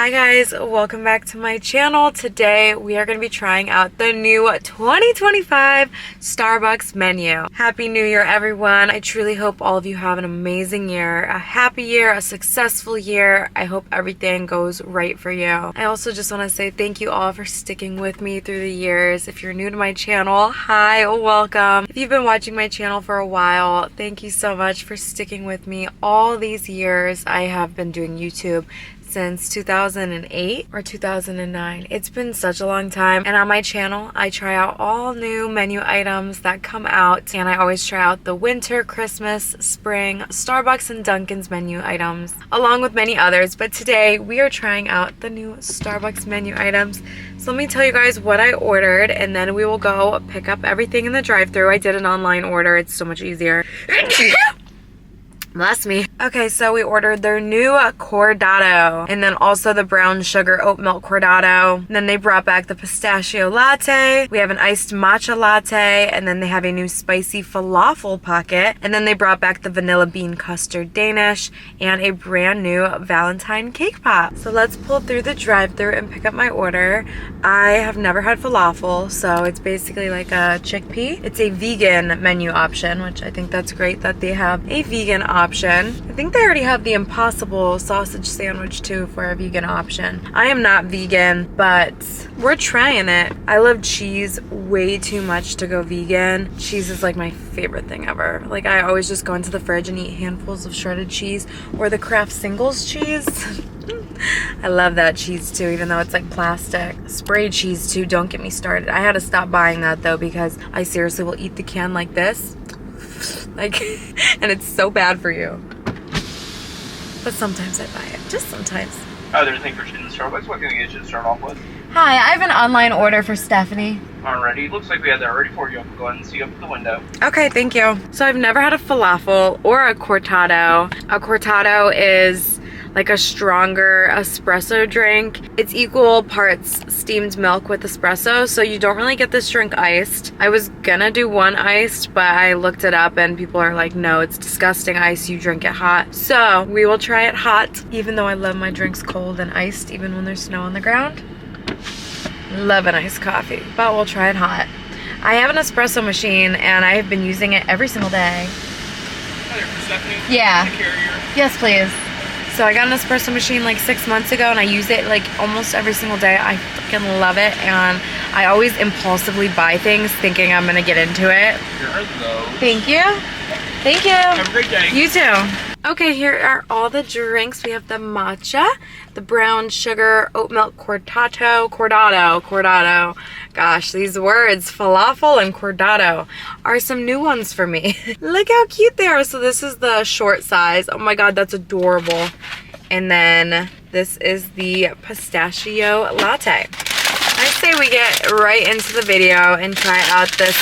Hi guys, welcome back to my channel. Today we are going to be trying out the new 2025 Starbucks menu. Happy New Year everyone. I truly hope all of you have an amazing year, a happy year, a successful year. I hope everything goes right for you. I also just want to say thank you all for sticking with me through the years. If you're new to my channel, hi, welcome. If you've been watching my channel for a while, thank you so much for sticking with me all these years. I have been doing YouTube since 2008 or 2009. It's been such a long time, and on my channel I try out all new menu items that come out, and I always try out the winter, Christmas, spring, Starbucks and Dunkin's menu items along with many others, but today we are trying out the new Starbucks menu items. So let me tell you guys what I ordered, and then we will go pick up everything in the drive-thru. I did an online order, it's so much easier. Bless me. Okay, so we ordered their new cortado, and then also the brown sugar oat milk cortado. And then they brought back the pistachio latte. We have an iced matcha latte, and then they have a new spicy falafel pocket. And then they brought back the vanilla bean custard Danish and a brand new Valentine cake pop. So let's pull through the drive-thru and pick up my order. I have never had falafel, so it's basically like a chickpea. It's a vegan menu option, which I think that's great that they have a vegan option. I think they already have the Impossible sausage sandwich too for a vegan option. I am not vegan, but we're trying it. I love cheese way too much to go vegan. Cheese is like my favorite thing ever. Like, I always just go into the fridge and eat handfuls of shredded cheese or the Kraft Singles cheese. I love that cheese too, even though it's like plastic. Spray cheese too, don't get me started. I had to stop buying that though because I seriously will eat the can like this. Like, and it's so bad for you. But sometimes I buy it, just sometimes. Oh, there's anything for in the Starbucks? What can we get you to start off with? Hi, I have an online order for Stephanie. Alrighty, looks like we have that ready for you. I can go ahead and see up at the window. Okay, thank you. So I've never had a falafel or a cortado. A cortado is like a stronger espresso drink. It's equal parts steamed milk with espresso, so you don't really get this drink iced. I was gonna do one iced, but I looked it up and people are like, no, it's disgusting iced, you drink it hot. So we will try it hot, even though I love my drinks cold and iced, even when there's snow on the ground. Love an iced coffee, but we'll try it hot. I have an espresso machine and I have been using it every single day. Hi there, for Stephanie. Yeah. The carrier. Yes, please. So I got an espresso machine like 6 months ago and I use it like almost every single day. I freaking love it, and I always impulsively buy things thinking I'm gonna get into it. Here are those. Thank you. Thank you. Have a great day. You too. Okay, here are all the drinks. We have the matcha, the brown sugar oat milk cortado. Gosh, these words, falafel and cortado, are some new ones for me. Look how cute they are. So this is the short size. Oh my God, that's adorable. And then this is the pistachio latte. I say we get right into the video and try out this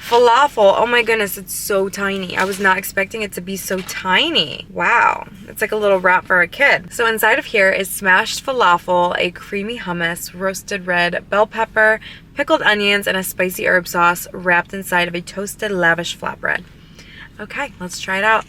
falafel. Oh my goodness, it's so tiny. I was not expecting it to be so tiny. Wow, it's like a little wrap for a kid. So inside of here is smashed falafel, a creamy hummus, roasted red bell pepper, pickled onions, and a spicy herb sauce wrapped inside of a toasted lavish flatbread. Okay, let's try it out.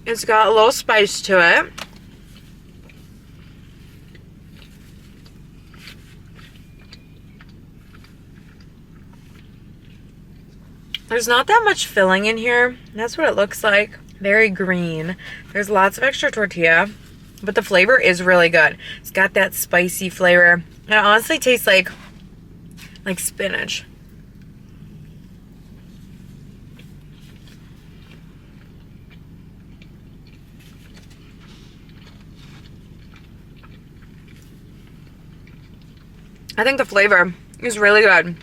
It's got a little spice to it. There's not that much filling in here. That's what it looks like. Very green. There's lots of extra tortilla, but the flavor is really good. It's got that spicy flavor. It honestly tastes like spinach. I think the flavor is really good.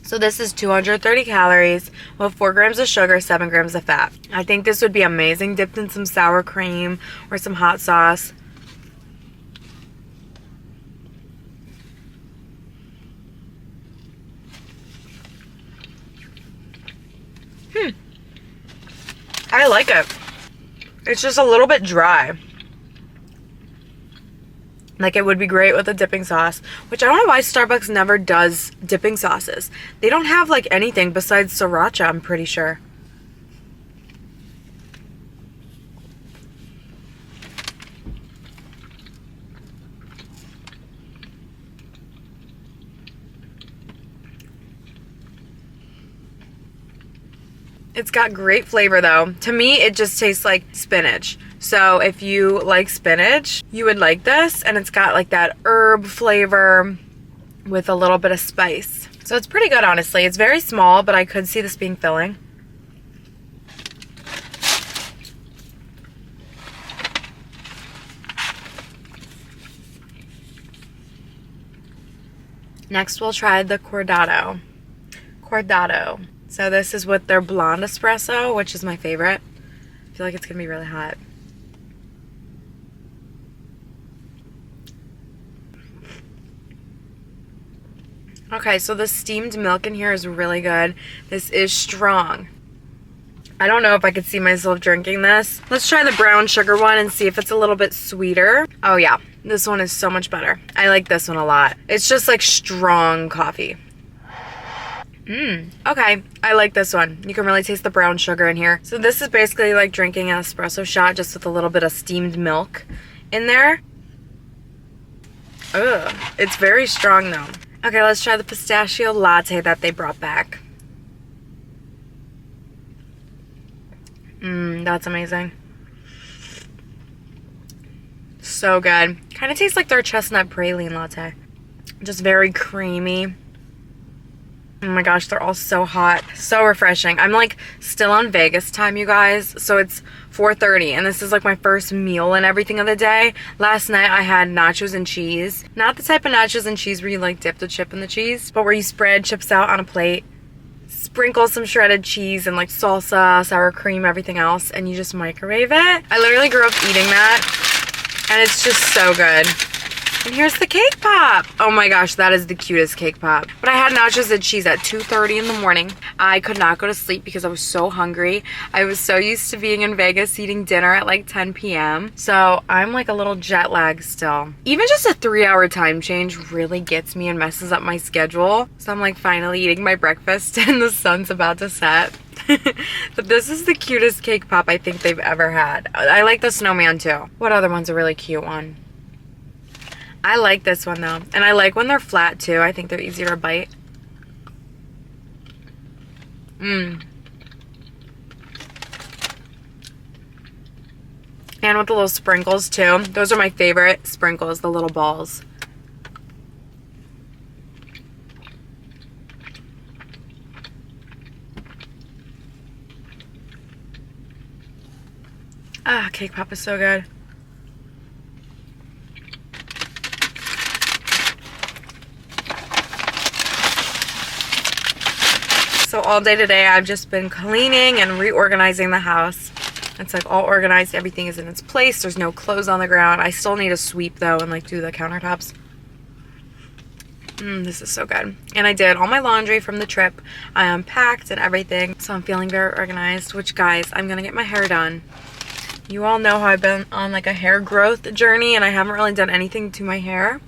So this is 230 calories with 4 grams of sugar, 7 grams of fat. I think this would be amazing dipped in some sour cream or some hot sauce. I like it. It's just a little bit dry. Like, it would be great with a dipping sauce, which I don't know why Starbucks never does dipping sauces. They don't have, like, anything besides sriracha, I'm pretty sure. It's got great flavor though. To me, it just tastes like spinach. So if you like spinach, you would like this. And it's got like that herb flavor with a little bit of spice. So it's pretty good, honestly. It's very small, but I could see this being filling. Next, we'll try the cortado. So this is with their blonde espresso, which is my favorite. I feel like it's gonna be really hot. Okay, so the steamed milk in here is really good. This is strong. I don't know if I could see myself drinking this. Let's try the brown sugar one and see if it's a little bit sweeter. Oh yeah, this one is so much better. I like this one a lot. It's just like strong coffee. Okay, I like this one. You can really taste the brown sugar in here. So this is basically like drinking an espresso shot just with a little bit of steamed milk in there. Ugh, it's very strong though. Okay, let's try the pistachio latte that they brought back. That's amazing. So good. Kind of tastes like their chestnut praline latte. Just very creamy. Oh my gosh, they're all so hot. So refreshing. I'm like still on Vegas time, you guys. So it's 4:30 and this is like my first meal and everything of the day. Last night I had nachos and cheese. Not the type of nachos and cheese where you like dip the chip in the cheese, but where you spread chips out on a plate, sprinkle some shredded cheese and like salsa, sour cream, everything else, and you just microwave it. I literally grew up eating that and it's just so good. And here's the cake pop. Oh my gosh, that is the cutest cake pop. But I had nachos and cheese at 2:30 in the morning. I could not go to sleep because I was so hungry. I was so used to being in Vegas eating dinner at like 10 p.m. So I'm like a little jet lag still. Even just a 3-hour time change really gets me and messes up my schedule. So I'm like finally eating my breakfast and the sun's about to set. But this is the cutest cake pop I think they've ever had. I like the snowman too. What other one's a really cute one? I like this one though. And I like when they're flat too. I think they're easier to bite. And with the little sprinkles too. Those are my favorite sprinkles, the little balls. Ah, cake pop is so good. So all day today I've just been cleaning and reorganizing the house. It's like all organized, everything is in its place. There's no clothes on the ground. I still need to sweep though and like do the countertops. This is so good. And I did all my laundry from the trip. I unpacked and everything. So I'm feeling very organized, which guys, I'm gonna get my hair done. You all know how I've been on like a hair growth journey and I haven't really done anything to my hair.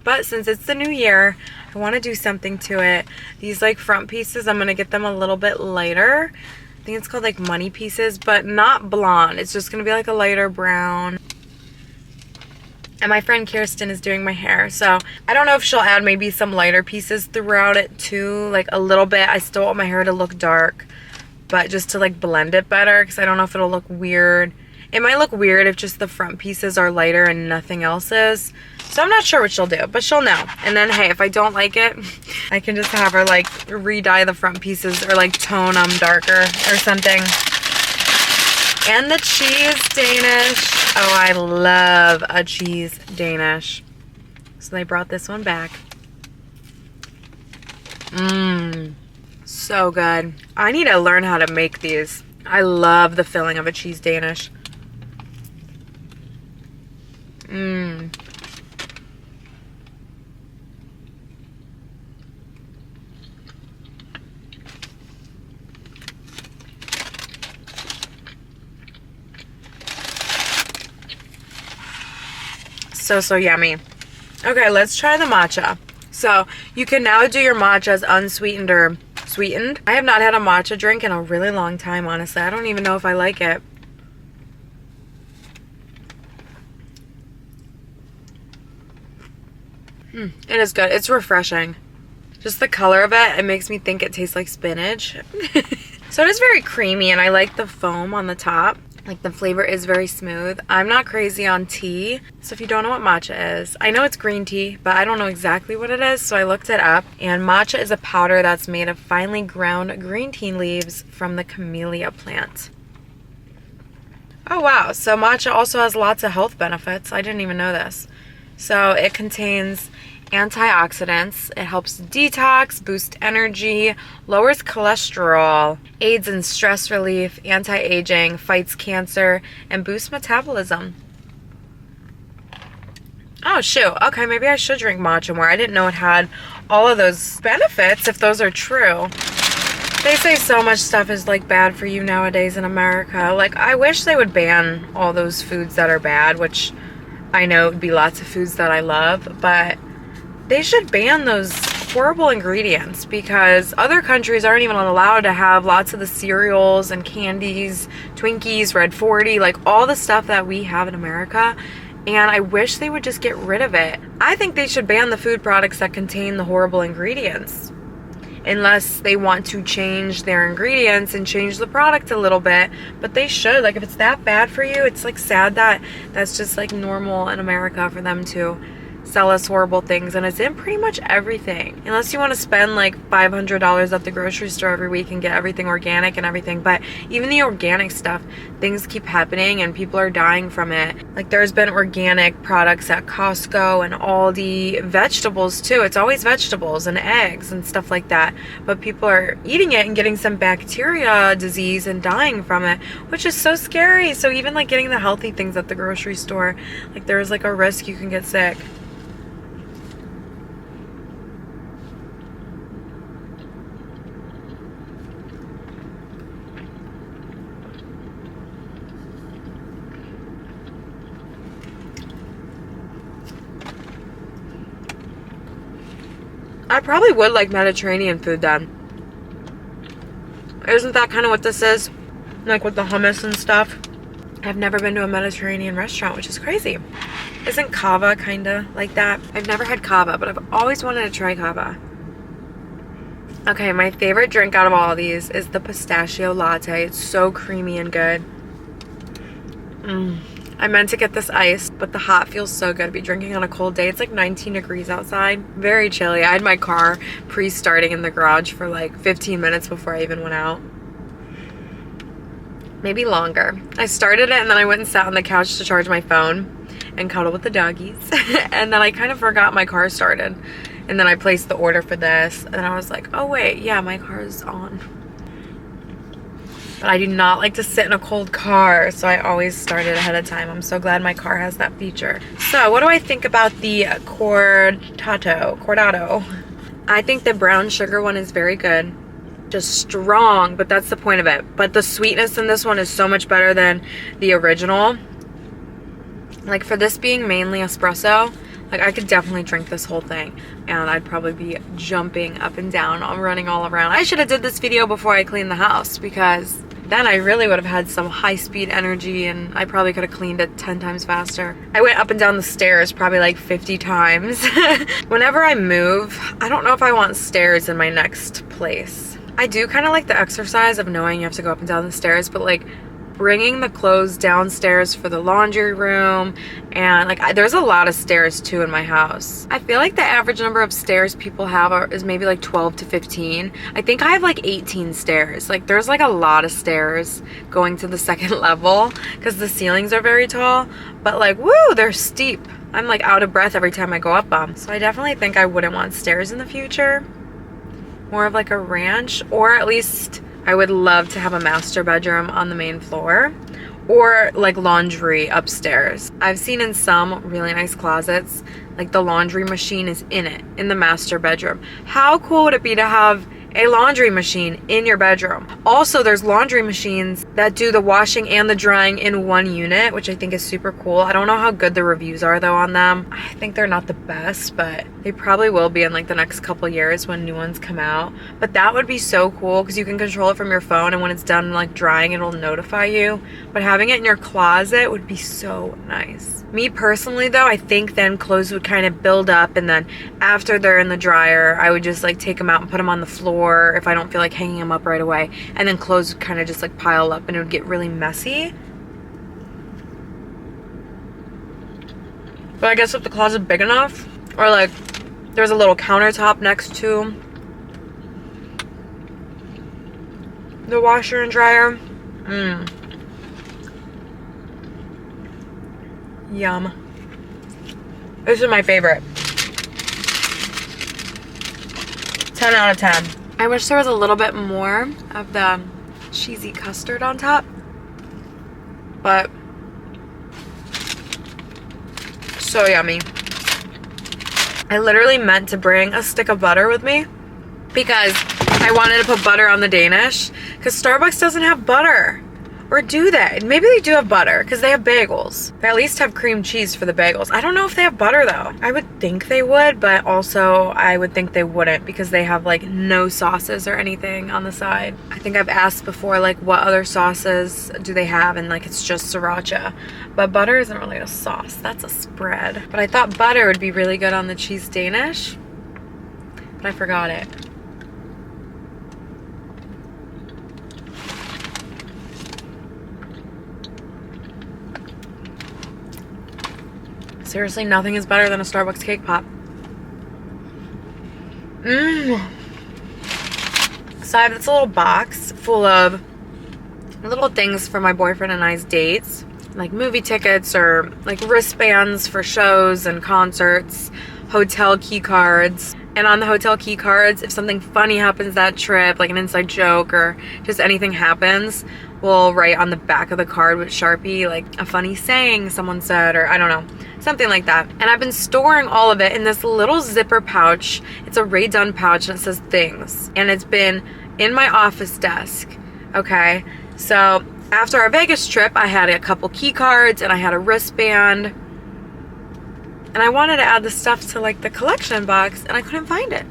But since it's the new year, I want to do something to it. These like front pieces, I'm going to get them a little bit lighter. I think it's called like money pieces, but not blonde. It's just going to be like a lighter brown. And my friend Kirsten is doing my hair. So I don't know if she'll add maybe some lighter pieces throughout it too. Like a little bit. I still want my hair to look dark. But just to like blend it better. Because I don't know if it'll look weird. It might look weird if just the front pieces are lighter and nothing else is. So I'm not sure what she'll do, but she'll know. And then, hey, if I don't like it, I can just have her, like, re-dye the front pieces or, like, tone them darker or something. And the cheese Danish. Oh, I love a cheese Danish. So they brought this one back. So good. I need to learn how to make these. I love the filling of a cheese Danish. So yummy. Okay, let's try the matcha. So you can now do your matchas unsweetened or sweetened. I have not had a matcha drink in a really long time, honestly. I don't even know if I like it. It is good. It's refreshing. Just the color of it, it makes me think it tastes like spinach. So it is very creamy, and I like the foam on the top. Like, the flavor is very smooth. I'm not crazy on tea, so if you don't know what matcha is, I know it's green tea, but I don't know exactly what it is, so I looked it up. And matcha is a powder that's made of finely ground green tea leaves from the camellia plant. Oh wow, so matcha also has lots of health benefits. I didn't even know this. So it contains antioxidants, it helps detox, boost energy, lowers cholesterol, aids in stress relief, anti-aging, fights cancer, and boosts metabolism. Oh shoot, okay, maybe I should drink matcha more. I didn't know it had all of those benefits, if those are true. They say so much stuff is like bad for you nowadays in America. Like, I wish they would ban all those foods that are bad, which I know would be lots of foods that I love, but they should ban those horrible ingredients, because other countries aren't even allowed to have lots of the cereals and candies, Twinkies, Red 40, like all the stuff that we have in America, and I wish they would just get rid of it. I think they should ban the food products that contain the horrible ingredients, unless they want to change their ingredients and change the product a little bit, but they should. Like, if it's that bad for you, it's like sad that that's just like normal in America for them to sell us horrible things, and it's in pretty much everything, unless you want to spend like $500 at the grocery store every week and get everything organic and everything. But even the organic stuff, things keep happening and people are dying from it. Like, there's been organic products at Costco and Aldi, vegetables too. It's always vegetables and eggs and stuff like that, but people are eating it and getting some bacteria disease and dying from it, which is so scary. So even like getting the healthy things at the grocery store, like, there's like a risk you can get sick. I probably would like Mediterranean food then. Isn't that kind of what this is? Like with the hummus and stuff. I've never been to a Mediterranean restaurant, which is crazy. Isn't kava kind of like that? I've never had kava, but I've always wanted to try kava. Okay, my favorite drink out of all of these is the pistachio latte. It's so creamy and good. I meant to get this iced, but the hot feels so good to be drinking on a cold day. It's like 19 degrees outside. Very chilly. I had my car pre-starting in the garage for like 15 minutes before I even went out. Maybe longer. I started it and then I went and sat on the couch to charge my phone and cuddle with the doggies. And then I kind of forgot my car started. And then I placed the order for this. And I was like, oh wait, yeah, my car is on. But I do not like to sit in a cold car, so I always start it ahead of time. I'm so glad my car has that feature. So what do I think about the cortado? I think the brown sugar one is very good. Just strong, but that's the point of it. But the sweetness in this one is so much better than the original. Like, for this being mainly espresso, like, I could definitely drink this whole thing and I'd probably be jumping up and down. I'm running all around. I should have did this video before I cleaned the house, because then I really would have had some high-speed energy and I probably could have cleaned it 10 times faster. I went up and down the stairs probably like 50 times. Whenever I move, I don't know if I want stairs in my next place. I do kind of like the exercise of knowing you have to go up and down the stairs, but like bringing the clothes downstairs for the laundry room, and like there's a lot of stairs too in my house. I feel like the average number of stairs people have is maybe like 12 to 15. I think I have like 18 stairs. Like, there's like a lot of stairs going to the second level because the ceilings are very tall, but like, woo, they're steep. I'm like out of breath every time I go up them. So I definitely think I wouldn't want stairs in the future. More of like a ranch, or at least I would love to have a master bedroom on the main floor, or like laundry upstairs. I've seen in some really nice closets, like the laundry machine is in it, in the master bedroom. How cool would it be to have a laundry machine in your bedroom. Also, there's laundry machines that do the washing and the drying in one unit, which I think is super cool. I don't know how good the reviews are though on them. I think they're not the best, but they probably will be in like the next couple years when new ones come out. But that would be so cool because you can control it from your phone, and when it's done like drying, it'll notify you. But having it in your closet would be so nice. Me personally though, I think then clothes would kind of build up, and then after they're in the dryer, I would just like take them out and put them on the floor if I don't feel like hanging them up right away. And then clothes would kind of just like pile up and it would get really messy. But I guess if the closet's big enough, or like there's a little countertop next to the washer and dryer. Yum. This is my favorite. 10 out of 10. I wish there was a little bit more of the cheesy custard on top, but so yummy. I literally meant to bring a stick of butter with me because I wanted to put butter on the Danish, because Starbucks doesn't have butter. Or do they? Maybe they do have butter because they have bagels. They at least have cream cheese for the bagels. I don't know if they have butter though. I would think they would, but also I would think they wouldn't because they have like no sauces or anything on the side. I think I've asked before like what other sauces do they have, and like it's just sriracha. But butter isn't really a sauce, that's a spread. But I thought butter would be really good on the cheese Danish, but I forgot it. Seriously, nothing is better than a Starbucks cake pop. So I have this little box full of little things for my boyfriend and I's dates, like movie tickets or like wristbands for shows and concerts, hotel key cards. And on the hotel key cards, if something funny happens that trip, like an inside joke or just anything happens, we'll write on the back of the card with Sharpie like a funny saying someone said, or I don't know, something like that. And I've been storing all of it in this little zipper pouch. It's a Ray Dunn pouch and it says things. And it's been in my office desk. Okay, so after our Vegas trip, I had a couple key cards and I had a wristband. And I wanted to add the stuff to like the collection box and I couldn't find it.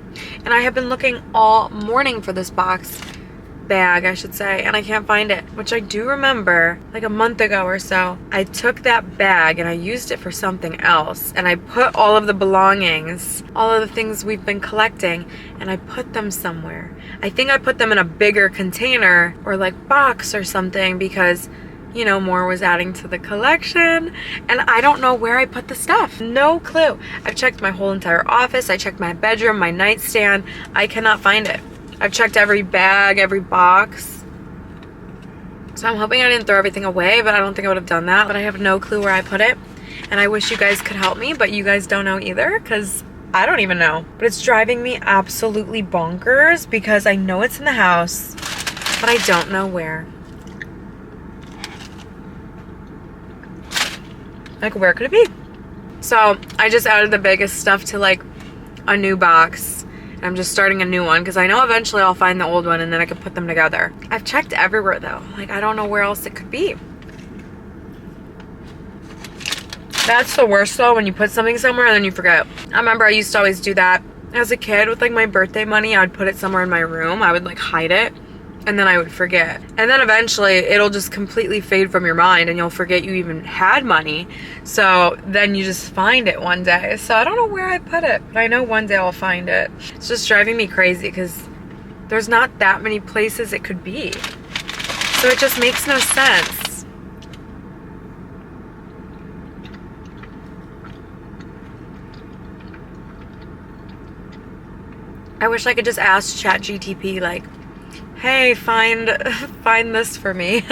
And I have been looking all morning for this bag, I should say, and I can't find it, which I do remember like a month ago or so. I took that bag and I used it for something else, and I put all of the belongings, all of the things we've been collecting, and I put them somewhere. I think I put them in a bigger container or like box or something because, you know, more was adding to the collection, and I don't know where I put the stuff. No clue. I've checked my whole entire office. I checked my bedroom, my nightstand. I cannot find it. I've checked every bag, every box. So I'm hoping I didn't throw everything away, but I don't think I would have done that. But I have no clue where I put it. And I wish you guys could help me, but you guys don't know either because I don't even know. But it's driving me absolutely bonkers because I know it's in the house, but I don't know where. Like, where could it be? So I just added the biggest stuff to like a new box. I'm just starting a new one because I know eventually I'll find the old one and then I can put them together. I've checked everywhere though. Like, I don't know where else it could be. That's the worst though, when you put something somewhere and then you forget. I remember I used to always do that as a kid with like my birthday money. I'd put it somewhere in my room. I would like hide it and then I would forget. And then eventually it'll just completely fade from your mind and you'll forget you even had money. So then you just find it one day. So I don't know where I put it, but I know one day I'll find it. It's just driving me crazy because there's not that many places it could be. So it just makes no sense. I wish I could just ask ChatGTP like, hey, find this for me.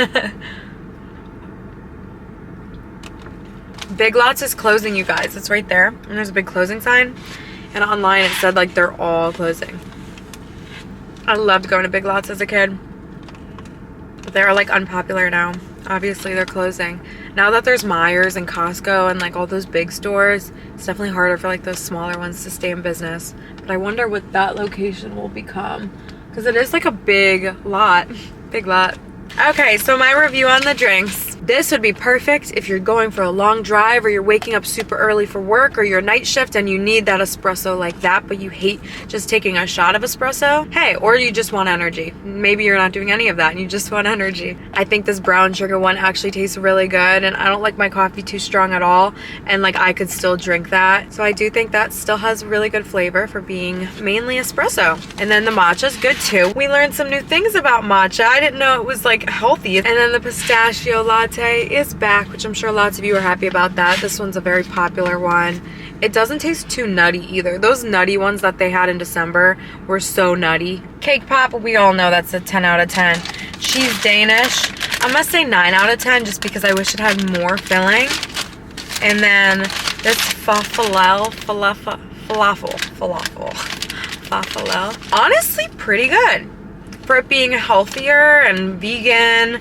Big Lots is closing, you guys. It's right there. And there's a big closing sign. And online it said like they're all closing. I loved going to Big Lots as a kid. But they're like unpopular now. Obviously they're closing. Now that there's Myers and Costco and like all those big stores, it's definitely harder for like those smaller ones to stay in business. But I wonder what that location will become. because it is like a big lot. Big lot. Okay, so my review on the drinks. This would be perfect if you're going for a long drive, or you're waking up super early for work, or your night shift and you need that espresso like that, but you hate just taking a shot of espresso. Hey, or you just want energy. Maybe you're not doing any of that and you just want energy. I think this brown sugar one actually tastes really good, and I don't like my coffee too strong at all, and like I could still drink that. So I do think that still has really good flavor for being mainly espresso. And then the matcha's good too. We learned some new things about matcha. I didn't know it was like healthy. And then the pistachio latte is back, which I'm sure lots of you are happy about that. This one's a very popular one. It doesn't taste too nutty either. Those nutty ones that they had in December were so nutty. Cake pop, we all know that's a 10 out of 10. Cheese Danish, I must say 9 out of 10 just because I wish it had more filling. And then this falafel. Honestly, pretty good. For it being healthier and vegan,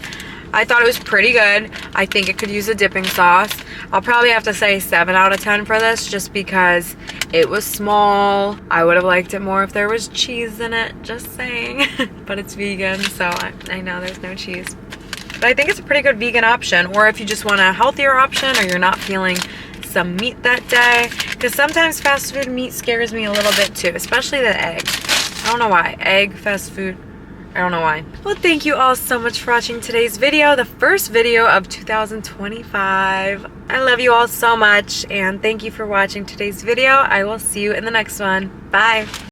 I thought it was pretty good. I think it could use a dipping sauce. I'll probably have to say 7 out of 10 for this just because it was small. I would have liked it more if there was cheese in it, just saying. But it's vegan, so I know there's no cheese. But I think it's a pretty good vegan option, or if you just want a healthier option, or you're not feeling some meat that day. Because sometimes fast food meat scares me a little bit too, especially the egg. I don't know why. Egg, fast food. I don't know why. Well, thank you all so much for watching today's video, the first video of 2025. I love you all so much, and thank you for watching today's video. I will see you in the next one. Bye.